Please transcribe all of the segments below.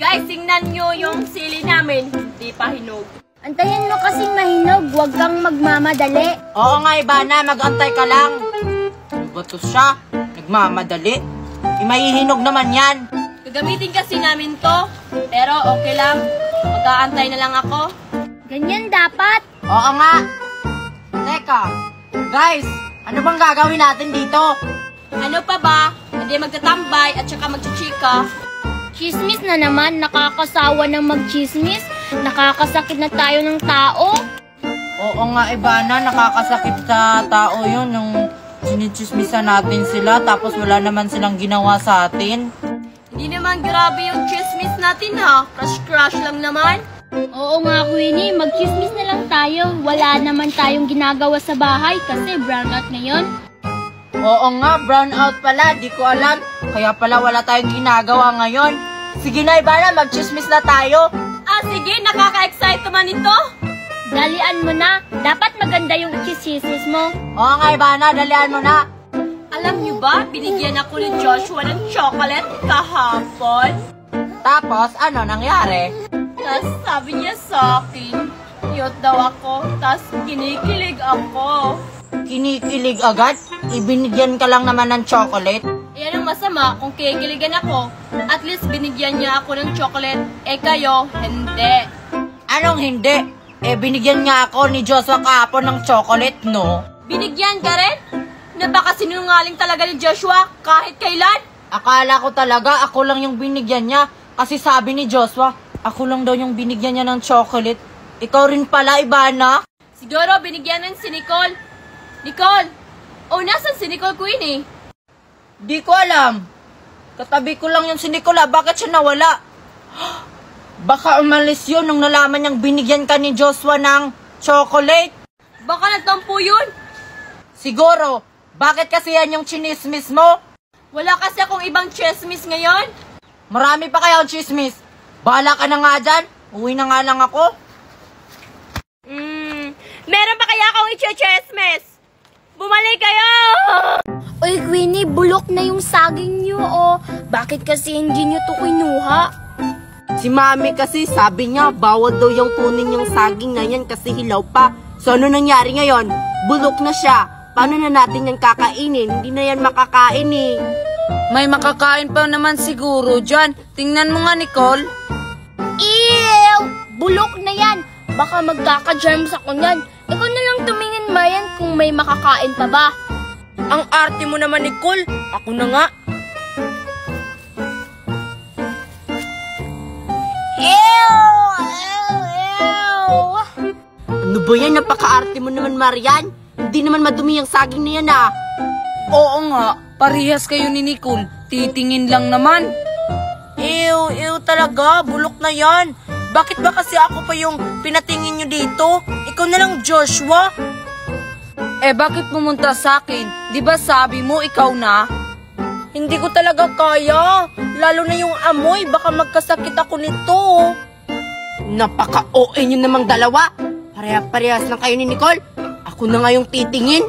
Guys, tingnan nyo yung sili namin. Hindi pa hinog. Antayin mo kasing mahinog, huwag kang magmamadali. Oo nga, Ivana, mag-antay ka lang. Bato siya, nagmamadali. Maihinog naman yan. Gagamitin kasi namin to, pero okay lang. Mag-aantay na lang ako. Ganyan dapat. Oo nga. Teka, guys, ano bang gagawin natin dito? Ano pa ba? Hindi magtatambay at saka magchichika. Chismis na naman, nakakasawa ng magchismis. Nakakasakit na tayo ng tao. Oo nga, Ivana, nakakasakit sa tao yun nung sinichismisan natin sila tapos wala naman silang ginawa sa atin. Hindi naman grabe yung chismis natin ha. Crush lang naman. Oo nga, Queenie, magchismis na lang tayo. Wala naman tayong ginagawa sa bahay kasi brownout ngayon. Oo nga, brownout pala, di ko alam. Kaya pala wala tayong ginagawa ngayon. Sige na, Ivana, magchismis na tayo. Ah, sige, nakaka-excite naman ito. Dalian mo na. Dapat maganda yung chismis mo. Oo nga, Ivana, dalian mo na. Alam niyo ba, binigyan ako ni Joshua ng chocolate kahapon. Tapos, ano nangyari? Tapos sabi niya sa akin, cute daw ako. Tapos kinikilig ako. Kinikilig agad? Ibinigyan ka lang naman ng chocolate? Yan ang masama kung kikiligan ako. At least binigyan niya ako ng chocolate. Eh kayo, hindi. Anong hindi? Eh, binigyan nga ako ni Joshua kahapon ng chocolate, no? Binigyan ka rin? Na baka sinungaling talaga ni Joshua kahit kailan? Akala ko talaga ako lang yung binigyan niya. Kasi sabi ni Joshua, ako lang daw yung binigyan niya ng chocolate. Ikaw rin pala, Ivana? Siguro binigyan ng si Nicole. Nicole! Oh, nasan si Nicole, Queenie? Di ko alam. Katabi ko lang yung si Nicola. Bakit siya nawala? Baka umalis yun nung nalaman niyang binigyan ka ni Joshua ng chocolate. Baka nagtampo yun. Siguro. Bakit kasi yan yung chinismis mo? Wala kasi akong ibang chismis ngayon. Marami pa kaya ang chismis. Bahala ka na nga dyan. Uwi na nga lang ako. Meron pa kaya akong i-chismis? Bumalik kayo! Uy, Queenie, bulok na yung saging nyo, oh. Bakit kasi hindi nyo to kinuha? Si Mami kasi sabi niya, bawal daw yung kunin yung saging na yan kasi hilaw pa. So ano nangyari ngayon? Bulok na siya. Paano na natin yan kakainin? Hindi na yan makakain eh. May makakain pa naman siguro dyan. Tingnan mo nga, Nicole. Ew! Bulok na yan. Baka magkaka-germs ako yan. Ikaw na lang tumingin, Mayan, kung may makakain pa ba. Ang arte mo naman, Nicole. Ako na nga. Ew! Ew! Ew! Ano ba yan? Napaka-arte mo naman, Marian. Hindi naman madumi yung saging na yan ah. Oo nga, parehas kayo ni Nicole. Titingin lang naman. Ew talaga. Bulok na yan. Bakit ba kasi ako pa yung pinatingin nyo dito? Ikaw na lang, Joshua. Eh, bakit pumunta sa akin? Di ba sabi mo ikaw na? Hindi ko talaga kaya. Lalo na yung amoy. Baka magkasakit ako nito. Napaka-OA nyo namang dalawa. Parehas lang kayo ni Nicole. Ako na nga yung titingin.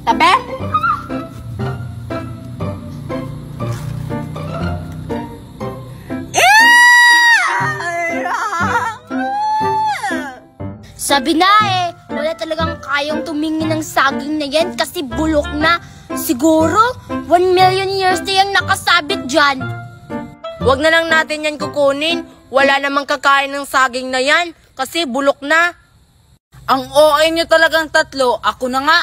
Tabi? Sabi na eh, wala talagang kayang tumingin ng saging na yan kasi bulok na. Siguro, 1 million years na yung nakasabit dyan. Huwag na lang natin yan kukunin. Wala namang kakain ng saging na yan kasi bulok na. Ang OA nyo talagang tatlo, ako na nga.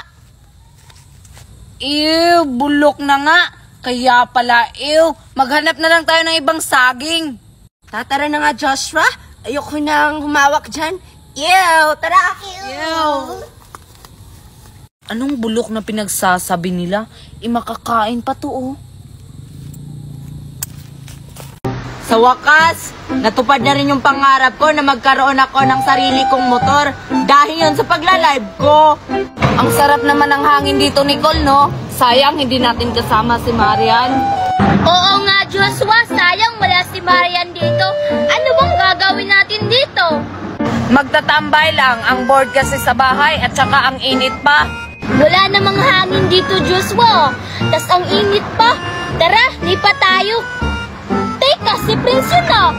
Ew, bulok na nga. Kaya pala, ew, maghanap na lang tayo ng ibang saging. Tatara na nga, Joshua. Ayoko nang humawak dyan. Ew, tara! Ew! Anong bulok na pinagsasabi nila? Makakain pa to, oh. Sa wakas, natupad na rin yung pangarap ko na magkaroon ako ng sarili kong motor. Dahil yun sa pagla-live ko. Ang sarap naman ng hangin dito, Nicole, no? Sayang, hindi natin kasama si Marian. Oo nga, Joshua, sayang wala si Marian dito. Ano bang gagawin natin dito? Magtatambay lang. Ang board kasi sa bahay at saka ang init pa. Wala namang hangin dito, Joshua. Tas ang init pa. Tara, lipat tayo. tayo. Teka, si Prince yun ah.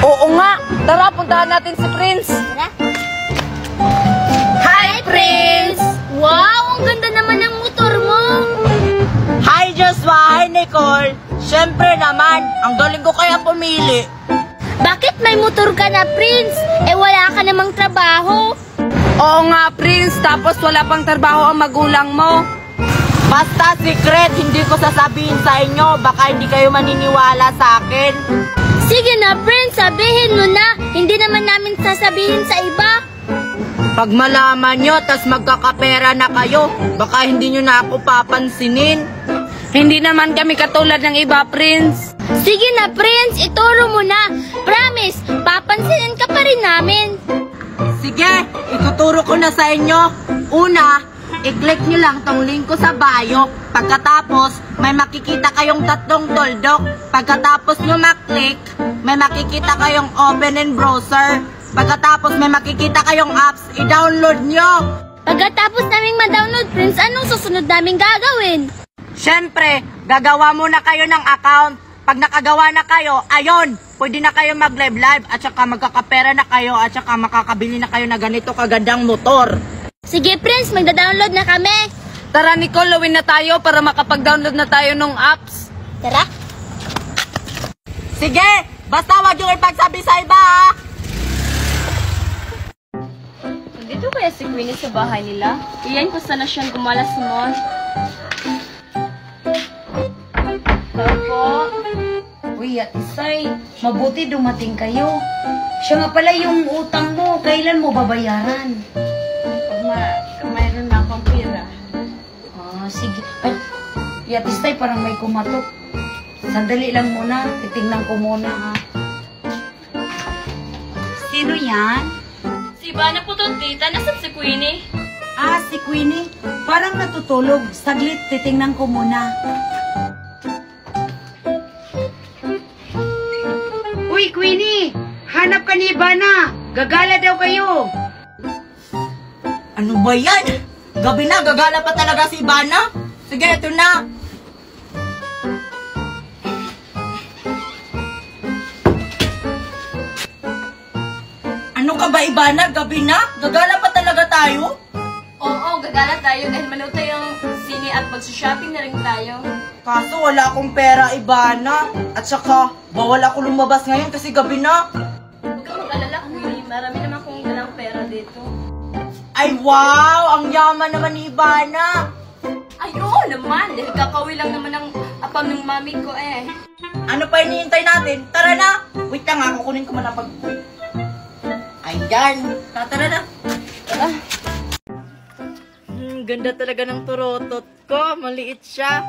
Oo nga. Tara, puntahan natin si Prince. Tara. Hi, Prince! Wow, ang ganda naman ng motor mo. Hi, Joshua! Hi, Nicole! Siyempre naman, ang galing ko kaya pumili. Bakit may motor ka na, Prince? Eh wala ka namang trabaho. Oo nga, Prince. Tapos wala pang trabaho ang magulang mo. Basta secret, hindi ko sasabihin sa inyo. Baka hindi kayo maniniwala sa akin. Sige na, Prince, sabihin mo na. Hindi naman namin sasabihin sa iba. Pag malaman nyo, tas magkakapera na kayo, baka hindi nyo na ako papansinin. Hindi naman kami katulad ng iba, Prince. Sige na, Prince, ituro mo na. Promise, papansinin ka pa rin namin. Sige, ituturo ko na sa inyo. Una, i-click nyo lang tong link ko sa bio. Pagkatapos, may makikita kayong 3 tuldok. Pagkatapos nyo maklik, may makikita kayong open in browser. Pagkatapos may makikita kayong apps, i-download nyo. Pagkatapos naming ma-download, Prince, anong susunod naming gagawin? Siyempre, gagawa muna kayo ng account. Pag nakagawa na kayo, ayon, pwede na kayo mag-live at saka magkakapera na kayo at saka makakabili na kayo na ganito kagandang motor. Sige, Prince, magda-download na kami. Tara, Nicole, lawin na tayo para makapag-download na tayo ng apps. Tara. Sige, basta wag yung ipagsabi sa iba ha. Dito kaya si Queenie sa bahay nila? Iyan ko sana siyang gumala si Mon. Opo. Uy, Ate Sai, mabuti dumating kayo. Siya nga pala yung utang mo, kailan mo babayaran? Mayroon na akong pera. Ah, sige. Ay, Ate Sai, parang may kumatok. Sandali lang muna, titingnan ko muna ha. Sino yan? Si Ivana po to, tita. Nasaan si Queenie? Ah, si Queenie. Parang natutulog. Saglit, titingnan ko muna. Uy, Queenie! Hanap ka ni Ivana! Gagala daw kayo! Ano ba yan? Gabi na, gagala pa talaga si Ivana? Sige, ito na. Ano ka ba, Ivana? Gabi na? Gagala pa talaga tayo? Oo, gagala tayo dahil manood tayong sine at magsa-shopping na rin tayo. Kaso wala akong pera, Ivana. At saka, bawal ako lumabas ngayon kasi gabi na. Huwag kang mag-alala, Queenie. Marami naman kong dalang pera dito. Ay, wow! Ang yaman naman ni Ivana. Ay, oo naman. Dahil kakawi lang naman ang apam ng mami ko eh. Ano pa hinihintay natin? Tara na! Wait lang nga, kukunin ko man ang pag... Ayan! Tara na! Tara! Ganda talaga ng turotot ko. Maliit siya.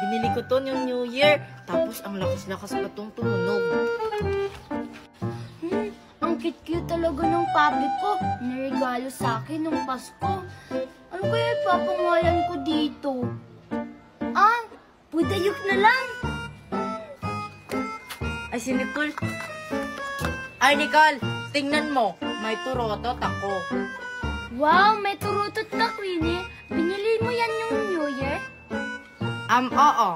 Binili ko to yung New Year. Tapos ang lakas-lakas pa tong tumunog. Ang cute-cute talaga ng papi ko. Naregalo sa akin nung Pasko. Ano kaya ipapangalan ko dito? Ah, pudayok na lang. Ay, si Nicole. Ay, Nicole! Tingnan mo. May turotot ako. Wow, may turutot ka, Queenie. Binili mo yan yung New Year? Oo.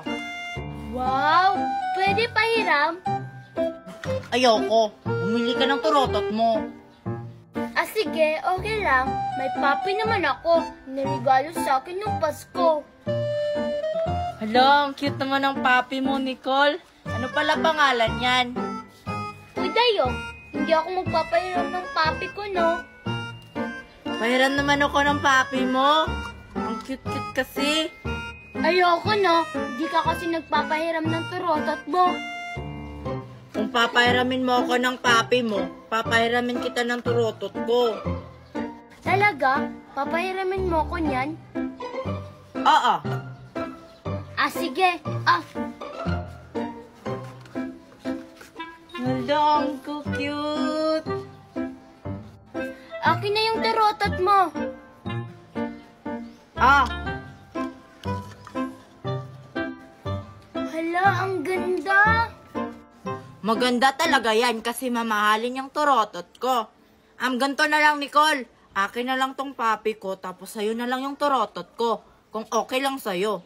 Wow, pwede pahiram? Ayoko. Bumili ka ng turotot mo. Ah, sige, okay lang. May papi naman ako. Naregalo sa akin nung Pasko. Hala, ang cute naman ng papi mo, Nicole. Ano pala pangalan yan? Uy, Dayo, hindi ako magpapahiram ng papi ko, no? Pahiram naman ako ng papi mo. Ang cute-cute kasi. Ayoko, no? Hindi ka kasi nagpapahiram ng turotot mo. Kung papahiramin mo ako ng papi mo, papahiramin kita ng turotot ko. Talaga? Papahiramin mo ko niyan? Oo. Ah, sige. Ah, Hala, ang cute. akin na yung turotot mo. Hala, ang ganda. Maganda talaga yan kasi mamahalin yung turotot ko. Ganito na lang, Nicole. Akin na lang tong papi ko, tapos sa'yo na lang yung turotot ko. Kung okay lang sa'yo.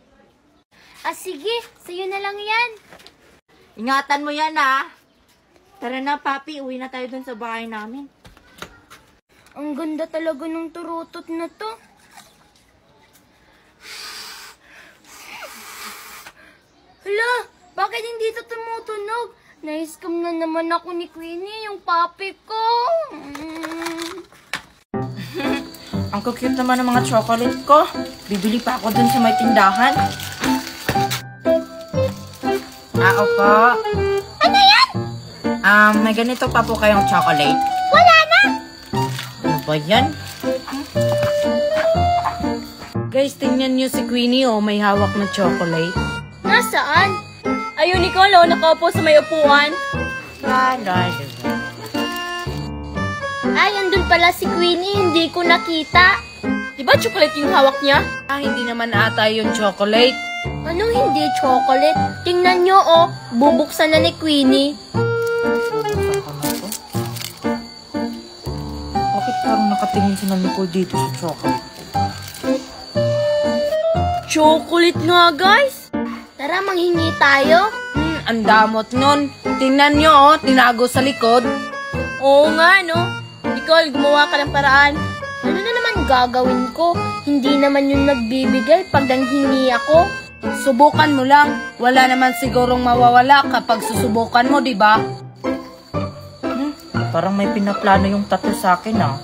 Sige, sa'yo na lang yan. Ingatan mo yan, ha? Tara na, papi. Uwi na tayo dun sa bahay namin. Ang ganda talaga ng turutot na to. Hala, bakit hindi ito tumutunog? Na-scam na naman ako ni Queenie, yung papi ko. Ang cute naman ng mga chocolate ko. Bibili pa ako dun sa may tindahan. Opo. Ano yan? May ganito pa po kayong chocolate. Wala na. Ano ba yan? Guys, tingnan niyo si Queenie, oh. May hawak na chocolate. Nasaan? Ayun, Nicole, oh, nakaupo sa may upuan. Ay, andun pala si Queenie, hindi ko nakita. Diba chocolate yung hawak niya? Hindi naman ata yung chocolate. Anong hindi chocolate? Tingnan nyo, oh, bubuksan na ni Queenie. Bakit parang nakatingin si Nicole dito sa chocolate? Chocolate nga, guys. Tara, manghingi tayo. Ang damot nun. Tingnan nyo, oh, tinago sa likod. Oo nga, no? Nicole, gumawa ka ng paraan. Ano na naman gagawin ko? Hindi naman yung nagbibigay pag nanghingi ako. Subukan mo lang. Wala naman sigurong mawawala kapag susubukan mo, di ba? Parang may pinaplano yung tattoo sa akin, ah.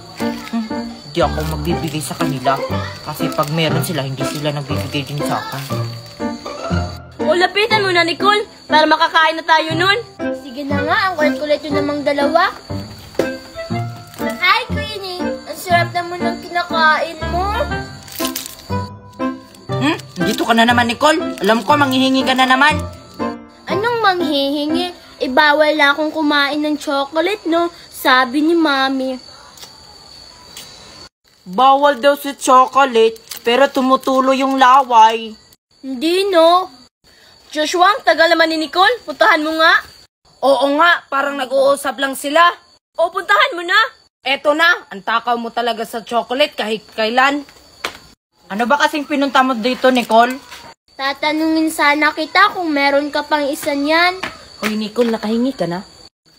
Hindi ako magbibigay sa kanila. Kasi pag meron sila, hindi sila nagbibigay din sa akin. O, lapitan mo na, Nicole, para makakain na tayo nun. Sige na nga, ang kulit-kulit yun namang dalawa. Hi, Queenie! Ang sarap naman ng kinakain mo. Dito ka na naman, Nicole. Alam ko, manghihingi ka na naman. Anong manghihingi? Bawal na akong kumain ng chocolate, no? Sabi ni Mami. Bawal daw si chocolate, pero tumutulo yung laway. Hindi, no? Joshua, ang tagal naman ni Nicole. Puntahan mo nga. Oo nga, parang nag-uusap lang sila. O, puntahan mo na. Eto na, ang takaw mo talaga sa chocolate kahit kailan. Ano ba kasing pinunta mo dito, Nicole? Tatanungin sana kita kung meron ka pang isa niyan. Hoy, Nicole, nakahingi ka na?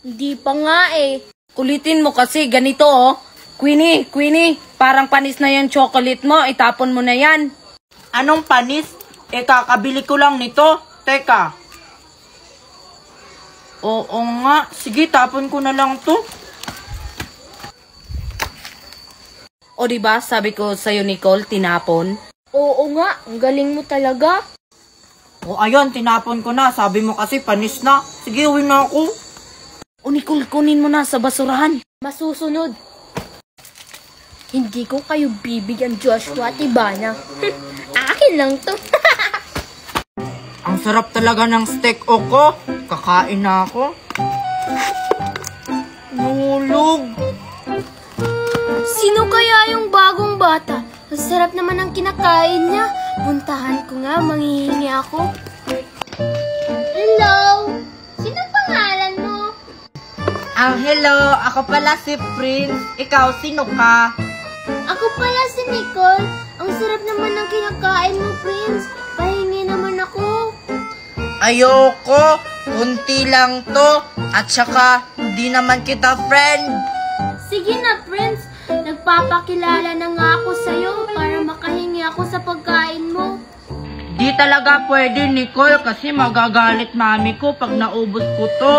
Hindi pa nga eh. Ulitin mo kasi, ganito oh. Queenie, parang panis na yung chocolate mo, itapon mo na yan. Anong panis? Kakabili ko lang nito. Teka. Oo nga, sige, tapon ko na lang to. O diba, sabi ko sa'yo, Nicole, tinapon? Oo nga, ang galing mo talaga. O ayun, tinapon ko na. Sabi mo kasi panis na. Sige, uwi na ako. O Nicole, kunin mo na sa basurahan. Masusunod. Hindi ko kayo bibigyan, Joshua at Ivana. Akin lang to. Ang sarap talaga ng steak oko. Kakain na ako. Nulog. Sino kaya yung bagong bata? Ang sarap naman ang kinakain niya. Puntahan ko nga, manghihingi ako. Hello? Sino pangalan mo? Hello, ako pala si Prince. Ikaw, sino ka? Ako pala si Nicole. Ang sarap naman ng kinakain mo, Prince. Pahingi naman ako. Ayoko. Kunti lang to. At saka, hindi naman kita friend. Sige na, Prince. Nagpapakilala na nga ako sa'yo para makahingi ako sa pagkain mo. Di talaga pwede, Nicole, kasi magagalit mami ko pag naubos ko to.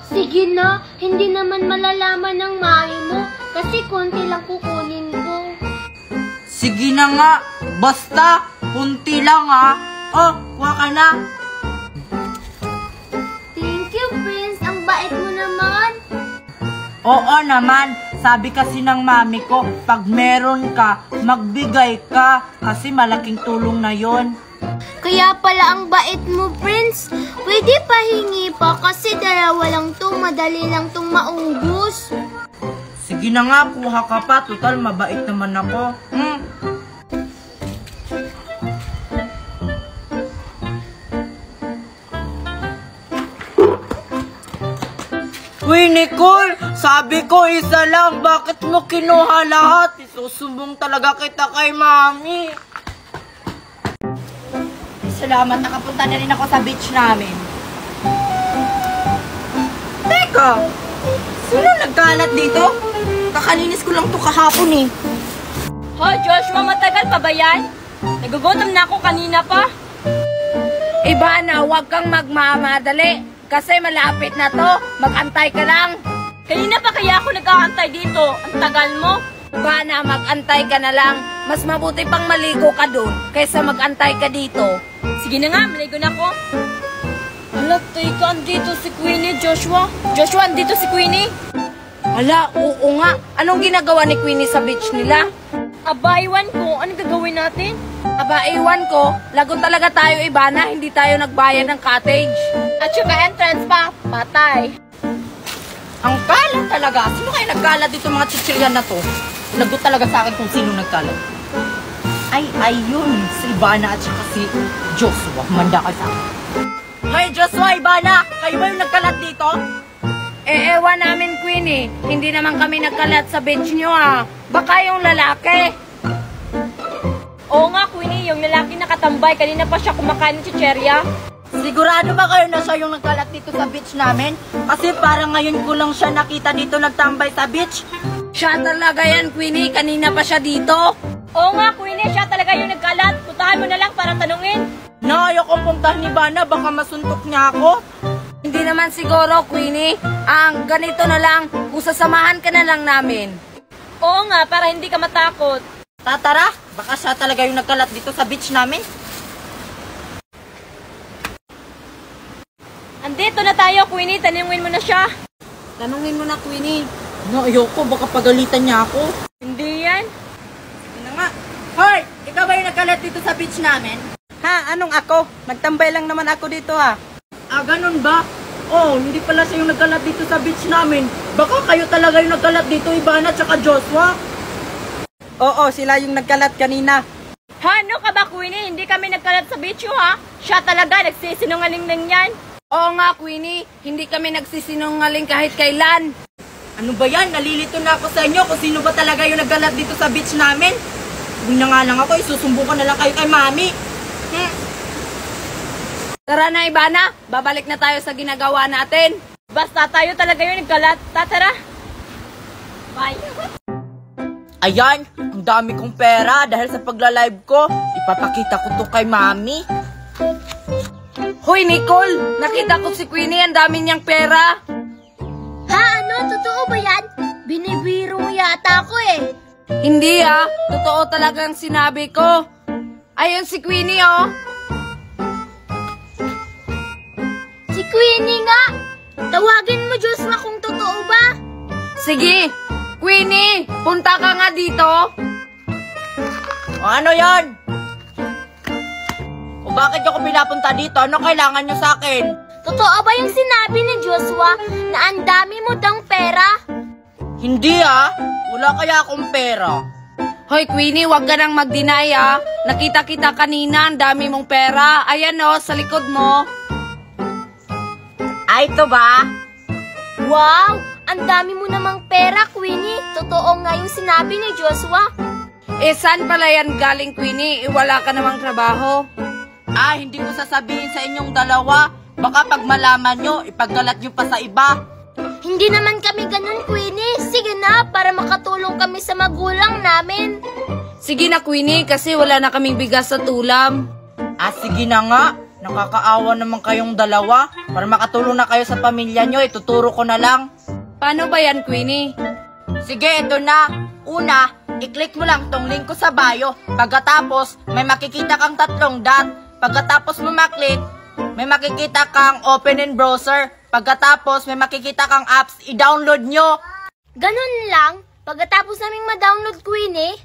Sige na, hindi naman malalaman ng mami mo kasi konti lang kukunin ko. Sige na nga, basta, kunti lang ha. Oh, kuha ka na. Thank you, Prince. Ang bait mo naman. Oo naman, sabi kasi ng mami ko, pag meron ka, magbigay ka, kasi malaking tulong na yon. Kaya pala ang bait mo, Prince. Pwede pahingi pa kasi dalawa lang to, madali lang tong maubos. Sige na nga, kuha ka pa, total mabait naman ako. Uy, Nicole! Sabi ko isa lang, bakit mo kinuha lahat? Isusumbong talaga kita kay mami. salamat. Nakapunta na rin ako sa beach namin. Teka, sino nagkalat dito? Kakalinis ko lang to kahapon eh. Hoy, Joshua, matagal pa ba yan? Nagugutom na ako kanina pa. Ivana, huwag kang magmamadali. Kasi malapit na to. Mag-antay ka lang. Kanina pa kaya ako nag-aantay dito. Ang tagal mo. Ivana, mag-antay ka na lang. Mas mabuti pang maligo ka dun kaysa mag-antay ka dito. Sige na nga, maligo na ako. Hala, teka, andito si Queenie, Joshua. Joshua, andito si Queenie. Hala, oo nga. Anong ginagawa ni Queenie sa beach nila? Aba, iwan ko. Anong gagawin natin? Aba, iwan ko. Lagot talaga tayo, Ivana. Hindi tayo nagbayad ng cottage. At saka entrance pa. Patay. Ang kalat talaga. Sino kayo nagkalat dito mga chichiryan na to? Lagot talaga sa akin kung sino nagkalat. Ay, ayun. Si Ivana at saka si Joshua. Manda ka sa akin. Hey, Joshua, Ivana! Kayo ba yung nagkalat dito? Ewan namin, Queenie. Hindi naman kami nagkalat sa beach nyo, ah. Baka yung lalaki. Oo nga, Queenie. Yung lalaki nakatambay. Kanina pa siya kumakain ng chicherya. Sigurado ba kayo na siya yung nagkalat dito sa beach namin? Kasi parang ngayon ko lang siya nakita dito nagtambay sa beach. Siya talaga yan, Queenie. Kanina pa siya dito. Oo nga, Queenie. Siya talaga yung nagkalat. Puntahan mo na lang para tanungin. Na ayoko puntahan ni Ivana. Baka masuntok niya ako. Hindi naman siguro, Queenie. Ang ganito na lang, kung sasamahan ka na lang namin. Oo nga, para hindi ka matakot. Tatara, baka siya talaga yung nagkalat dito sa beach namin. Andito na tayo, Queenie. Tanungin mo na siya. Tanungin mo na, Queenie. No, ayoko. Baka pagalitan niya ako. Hindi yan. Ano nga? Hoy! Ikaw ba yung nagkalat dito sa beach namin? Ha, anong ako? Nagtambay lang naman ako dito ha. Ah, ganun ba? Oh, hindi pala siya yung nagkalat dito sa beach namin. Baka kayo talaga yung nagkalat dito, Ivana at saka Joshua. Oo, sila yung nagkalat kanina. Ha, ano ka ba, Queenie? Hindi kami nagkalat sa beach, ha? Siya talaga, nagsisinungaling lang yan. Oo nga, Queenie. Hindi kami nagsisinungaling kahit kailan. Ano ba yan? Nalilito na ako sa inyo kung sino ba talaga yung nagkalat dito sa beach namin. Huwag na nga lang ako, isusumbong ko na lang kayo kay Mami. Tara na, Ivana. Babalik na tayo sa ginagawa natin. Basta tayo talaga yung nagkalat. Tara. Bye. Ayan, ang dami kong pera dahil sa pagla-live ko. Ipapakita ko to kay Mami. Hoy, Nicole! Nakita ko si Queenie, ang dami niyang pera. Ha? Ano? Totoo ba yan? Binibiro mo yata ako eh. Hindi ah, totoo talagang sinabi ko. Ayun si Queenie oh. Si Queenie nga! Tawagin mo, Joshua, kung totoo ba? Sige, Queenie, punta ka nga dito. O ano yan? O bakit ako pinapunta dito? Ano kailangan nyo sa akin? Totoo ba yung sinabi ni Joshua na ang dami mo dang pera? Hindi ah. Wala kaya akong pera. Hoy Queenie, wag ka nang mag-deny ah. Nakita kita kanina, ang dami mong pera. Ayan oh, sa likod mo. Ay, ito ba? Wow! Ang dami mo namang pera, Queenie. Totoo nga yung sinabi ni Joshua. Eh, saan pala yan galing, Queenie? Wala ka namang trabaho. Ah, hindi ko sasabihin sa inyong dalawa. Baka pag malaman nyo, ipaggalat nyo pa sa iba. Hindi naman kami ganun, Queenie. Sige na, para makatulong kami sa magulang namin. Sige na, Queenie, kasi wala na kaming bigas sa tulam. Ah, sige na nga. Nakakaawa naman kayong dalawa. Para makatulong na kayo sa pamilya nyo, ituturo ko na lang. Paano ba yan, Queenie? Sige, ito na. Una, i-click mo lang tong link ko sa bio. Pagkatapos, may makikita kang 3 dot. Pagkatapos mo maklik, may makikita kang open in browser. Pagkatapos, may makikita kang apps. I-download nyo. Ganun lang. Pagkatapos naming ma-download, Queenie.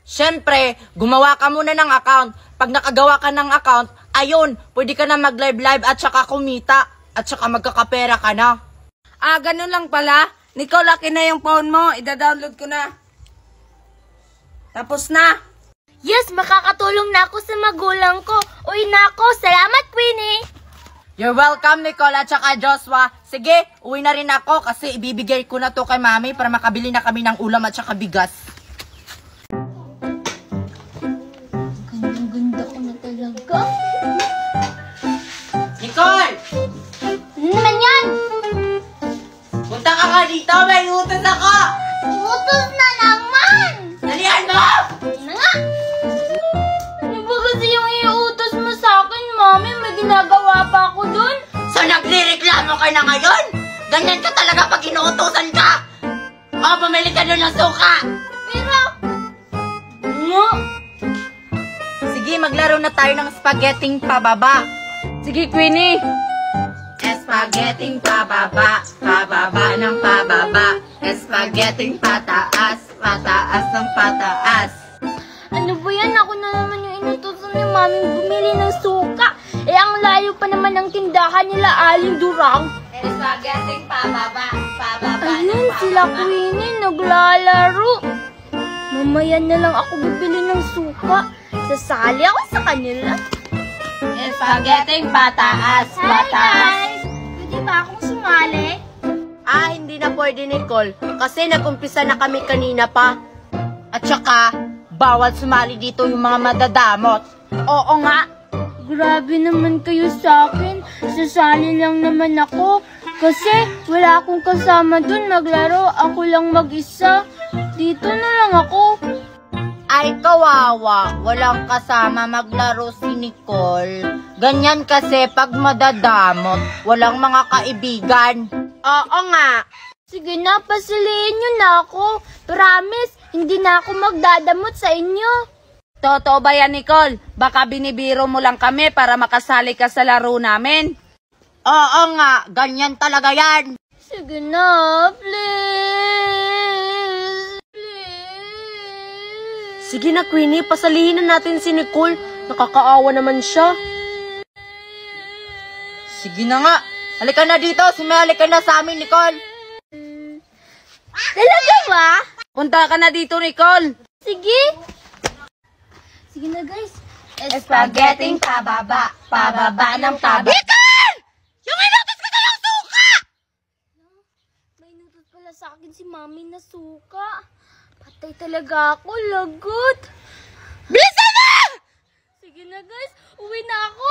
Siyempre, gumawa ka muna ng account. Pag nakagawa ka ng account, ayun, pwede ka na mag-live at saka kumita. At saka magkakapera ka na. Ah, ganun lang pala. Nicole, akin na yung phone mo. Ida-download ko na. Tapos na. Yes, makakatulong na ako sa magulang ko. Uy na ako. Salamat, Queenie. You're welcome, Nicole at saka Joshua. Sige, uwi na rin ako kasi ibibigay ko na to kay Mami para makabili na kami ng ulam at saka bigas. Ganda ko na talaga. ka dito! May utos ako! Utos na naman! Dalihan mo! Yun na nga! Ano ba kasi yung iutos mo sa akin, Mami? May ginagawa pa ako dun? So nagre-reklamo ka na ngayon? Ganyan ka talaga pag inuutosan ka! O, bumili ka doon ng suka! Pero... Ano? Sige, maglaro na tayo ng spaghetting pababa. Sige, Queenie. Spaghetting pababa, pababa ng pababa. Spaghetting pataas, pataas ng pataas. Ano ba yan? Ako na naman yung inutusan ni Maming bumili ng suka. Eh, ang layo pa naman ng tindahan nila, Aling Durang. Spaghetting pababa, pababa ng Ayun, pababa. sila Queenie, naglalaro. Mamaya na lang ako bibili ng suka. Sasali ako sa kanila. Spaghetting pataas, pataas. Pwede ba akong sumali? Hindi na pwede, Nicole. Kasi nag-umpisa na kami kanina pa. At saka, bawal sumali dito yung mga madadamot. Oo nga. Grabe naman kayo sa akin. Sasali lang naman ako. Kasi wala akong kasama dun maglaro. Ako lang mag-isa. Dito na lang ako. Ay, kawawa. Walang kasama maglaro si Nicole. Ganyan kasi pag madadamot, walang mga kaibigan. Oo nga. Sige na, pasalihin nyo na ako. Promise, hindi na ako magdadamot sa inyo. Totoo ba yan, Nicole? Baka binibiro mo lang kami para makasali ka sa laro namin. Oo nga, ganyan talaga yan. Sige na, please. Please. Sige na, Queenie. Pasalihin na natin si Nicole. Nakakaawa naman siya. Sige na nga. Halika na dito. Sumali ka na sa amin, Nicole. Talaga ba? Punta ka na dito, Nicole. Sige. Sige na, guys. Spaghetting pababa, pababa ng pababa. May inutos pala sa akin si Mami na suka. Patay talaga ako, lagot. Bilisan na! Sige na, guys. Uwi na ako.